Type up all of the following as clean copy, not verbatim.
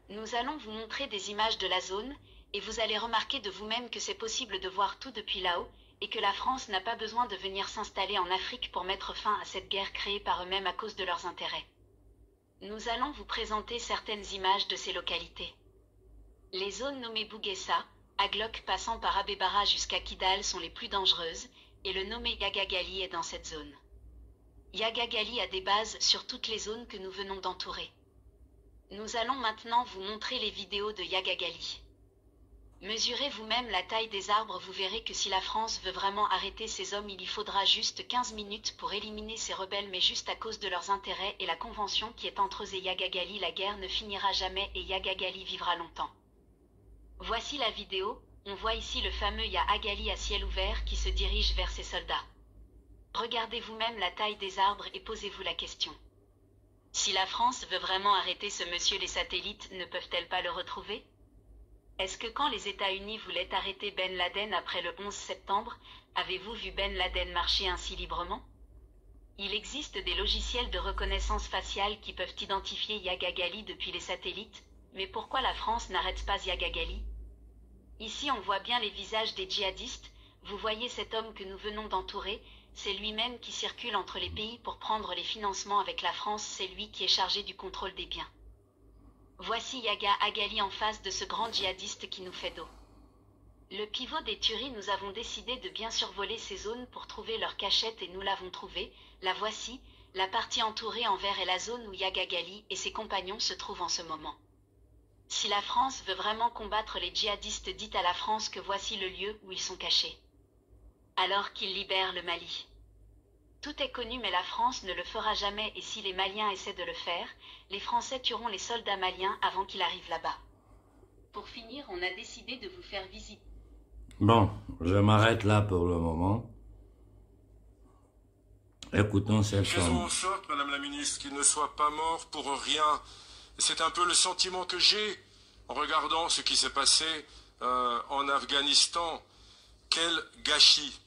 Nous allons vous montrer des images de la zone, et vous allez remarquer de vous-même que c'est possible de voir tout depuis là-haut, et que la France n'a pas besoin de venir s'installer en Afrique pour mettre fin à cette guerre créée par eux-mêmes à cause de leurs intérêts. Nous allons vous présenter certaines images de ces localités. Les zones nommées Bouguessa, Aglok passant par Abebara jusqu'à Kidal sont les plus dangereuses, et le nommé Yagagali est dans cette zone. Yagagali a des bases sur toutes les zones que nous venons d'entourer. Nous allons maintenant vous montrer les vidéos de Yagagali. Mesurez vous-même la taille des arbres, vous verrez que si la France veut vraiment arrêter ces hommes, il y faudra juste 15 minutes pour éliminer ces rebelles, mais juste à cause de leurs intérêts et la convention qui est entre eux et Yagagali, la guerre ne finira jamais et Yagagali vivra longtemps. Voici la vidéo, on voit ici le fameux Yagagali à ciel ouvert qui se dirige vers ses soldats. Regardez vous-même la taille des arbres et posez-vous la question. Si la France veut vraiment arrêter ce monsieur, les satellites ne peuvent-elles pas le retrouver? Est-ce que quand les États-Unis voulaient arrêter Ben Laden après le 11 septembre, avez-vous vu Ben Laden marcher ainsi librement? Il existe des logiciels de reconnaissance faciale qui peuvent identifier Yagagali depuis les satellites, mais pourquoi la France n'arrête pas Yagagali? Ici on voit bien les visages des djihadistes, vous voyez cet homme que nous venons d'entourer, c'est lui-même qui circule entre les pays pour prendre les financements avec la France, c'est lui qui est chargé du contrôle des biens. Voici Yagagali en face de ce grand djihadiste qui nous fait dos. Le pivot des tueries, nous avons décidé de bien survoler ces zones pour trouver leur cachette et nous l'avons trouvée, la voici, la partie entourée en vert est la zone où Yagagali et ses compagnons se trouvent en ce moment. Si la France veut vraiment combattre les djihadistes, dites à la France que voici le lieu où ils sont cachés. Alors qu'ils libèrent le Mali. Tout est connu mais la France ne le fera jamais et si les Maliens essaient de le faire, les Français tueront les soldats maliens avant qu'ils arrivent là-bas. Pour finir, on a décidé de vous faire visiter. Bon, je m'arrête là pour le moment. Écoutons cette Faisons somme. en sorte, Madame la Ministre, qu'il ne soit pas mort pour rien. C'est un peu le sentiment que j'ai en regardant ce qui s'est passé en Afghanistan. Quel gâchis!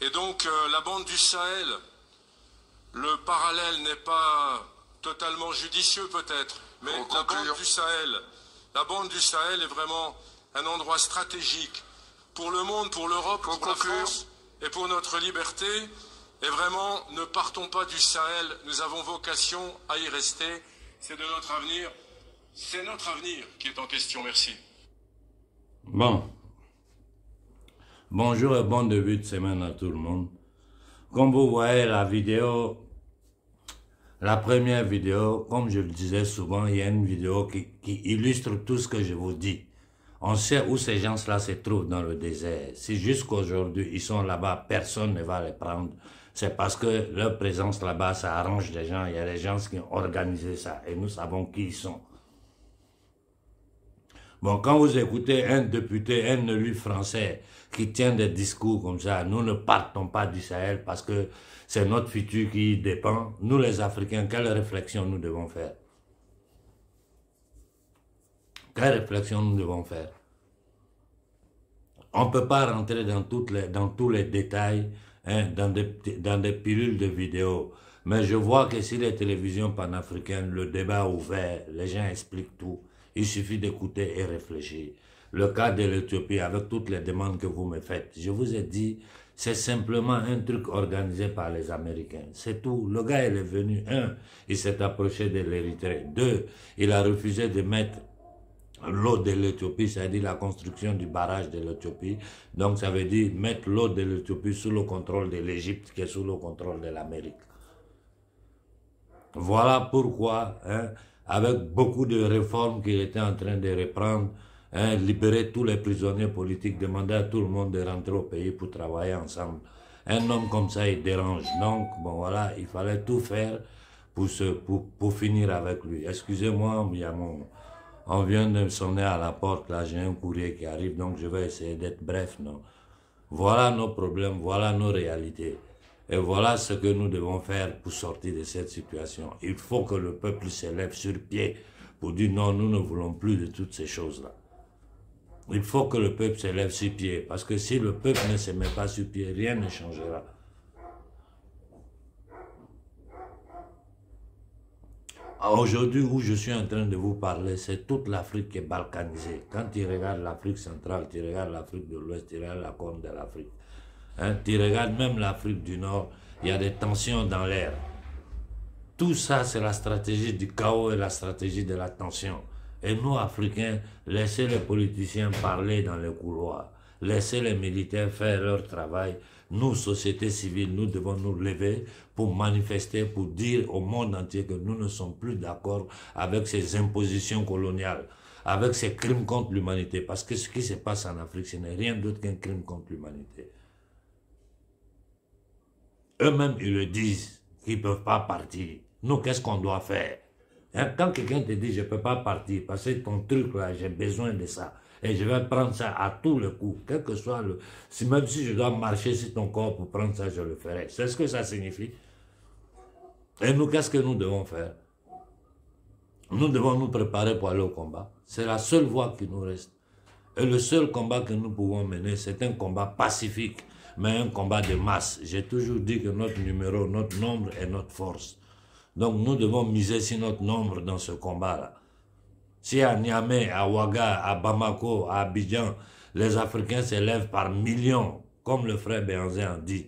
Et donc, la bande du Sahel, le parallèle n'est pas totalement judicieux peut-être, mais la bande du Sahel est vraiment un endroit stratégique pour le monde, pour l'Europe, pour la France et pour notre liberté. Et vraiment, ne partons pas du Sahel, nous avons vocation à y rester. C'est de notre avenir, c'est notre avenir qui est en question. Merci. Bon. Bonjour et bon début de semaine à tout le monde. Comme vous voyez la vidéo, la première vidéo, comme je le disais souvent, il y a une vidéo qui illustre tout ce que je vous dis. On sait où ces gens-là se trouvent dans le désert. Si jusqu'aujourd'hui ils sont là-bas, personne ne va les prendre. C'est parce que leur présence là-bas, ça arrange des gens. Il y a des gens qui ont organisé ça et nous savons qui ils sont. Bon, quand vous écoutez un député, un élu français qui tient des discours comme ça, nous ne partons pas du Sahel parce que c'est notre futur qui dépend. Nous les Africains, quelle réflexion nous devons faire? Quelle réflexion nous devons faire? On ne peut pas rentrer dans tous les détails, hein, dans des pilules de vidéos. Mais je vois que si les télévisions panafricaines, le débat est ouvert, les gens expliquent tout. Il suffit d'écouter et réfléchir. Le cas de l'Éthiopie, avec toutes les demandes que vous me faites, je vous ai dit, c'est simplement un truc organisé par les Américains. C'est tout. Le gars, il est venu, un, il s'est approché de l'Érythrée. Deux, il a refusé de mettre l'eau de l'Éthiopie, c'est-à-dire la construction du barrage de l'Éthiopie. Donc, ça veut dire mettre l'eau de l'Éthiopie sous le contrôle de l'Égypte, qui est sous le contrôle de l'Amérique. Voilà pourquoi, hein, avec beaucoup de réformes qu'il était en train de reprendre, hein, libérer tous les prisonniers politiques, demander à tout le monde de rentrer au pays pour travailler ensemble. Un homme comme ça, il dérange. Donc, bon voilà, il fallait tout faire pour finir avec lui. Excusez-moi, il y a on vient de sonner à la porte, là, j'ai un courrier qui arrive, donc je vais essayer d'être bref, non. Voilà nos problèmes, voilà nos réalités. Et voilà ce que nous devons faire pour sortir de cette situation. Il faut que le peuple se lève sur pied pour dire non, nous ne voulons plus de toutes ces choses-là. Il faut que le peuple se lève sur pied, parce que si le peuple ne se met pas sur pied, rien ne changera. Aujourd'hui, où je suis en train de vous parler, c'est toute l'Afrique qui est balkanisée. Quand tu regardes l'Afrique centrale, tu regardes l'Afrique de l'Ouest, tu regardes la Corne de l'Afrique. Hein, tu regardes même l'Afrique du Nord, il y a des tensions dans l'air. Tout ça, c'est la stratégie du chaos et la stratégie de la tension. Et nous, Africains, laissez les politiciens parler dans les couloirs. Laissez les militaires faire leur travail. Nous, société civile, nous devons nous lever pour manifester, pour dire au monde entier que nous ne sommes plus d'accord avec ces impositions coloniales, avec ces crimes contre l'humanité. Parce que ce qui se passe en Afrique, ce n'est rien d'autre qu'un crime contre l'humanité. Eux-mêmes, ils le disent, qu'ils ne peuvent pas partir. Nous, qu'est-ce qu'on doit faire? Hein? Quand quelqu'un te dit, je ne peux pas partir, parce que ton truc là, j'ai besoin de ça, et je vais prendre ça à tous les coups, quel que soit le... Même si je dois marcher sur ton corps pour prendre ça, je le ferai. C'est ce que ça signifie. Et nous, qu'est-ce que nous devons faire? Nous devons nous préparer pour aller au combat. C'est la seule voie qui nous reste. Et le seul combat que nous pouvons mener, c'est un combat pacifique, mais un combat de masse. J'ai toujours dit que notre numéro, notre nombre est notre force. Donc nous devons miser sur notre nombre dans ce combat-là. Si à Niamey, à Ouaga, à Bamako, à Abidjan, les Africains s'élèvent par millions, comme le frère Béhanzé en dit,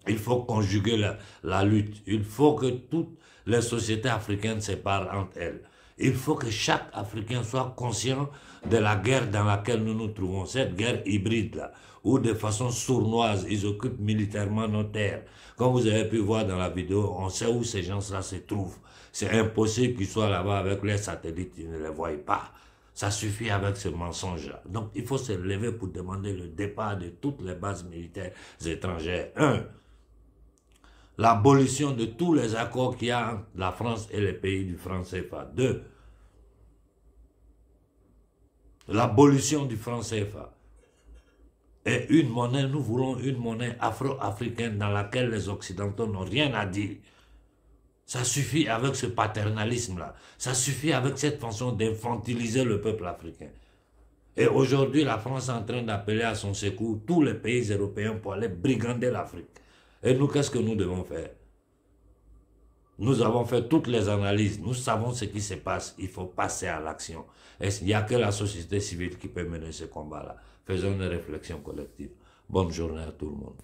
il faut conjuguer la lutte. Il faut que toutes les sociétés africaines se parlent entre elles. Il faut que chaque Africain soit conscient de la guerre dans laquelle nous nous trouvons, cette guerre hybride-là, où de façon sournoise, ils occupent militairement nos terres. Comme vous avez pu voir dans la vidéo, on sait où ces gens-là se trouvent. C'est impossible qu'ils soient là-bas avec les satellites, ils ne les voient pas. Ça suffit avec ce mensonge-là. Donc il faut se lever pour demander le départ de toutes les bases militaires étrangères. 1. L'abolition de tous les accords qu'il y a entre la France et les pays du franc CFA. 2. L'abolition du franc CFA. Et une monnaie, nous voulons une monnaie afro-africaine dans laquelle les Occidentaux n'ont rien à dire. Ça suffit avec ce paternalisme-là. Ça suffit avec cette façon d'infantiliser le peuple africain. Et aujourd'hui, la France est en train d'appeler à son secours tous les pays européens pour aller brigander l'Afrique. Et nous, qu'est-ce que nous devons faire? Nous avons fait toutes les analyses. Nous savons ce qui se passe. Il faut passer à l'action. Et il n'y a que la société civile qui peut mener ce combat-là. Faisons une réflexion collective. Bonne journée à tout le monde.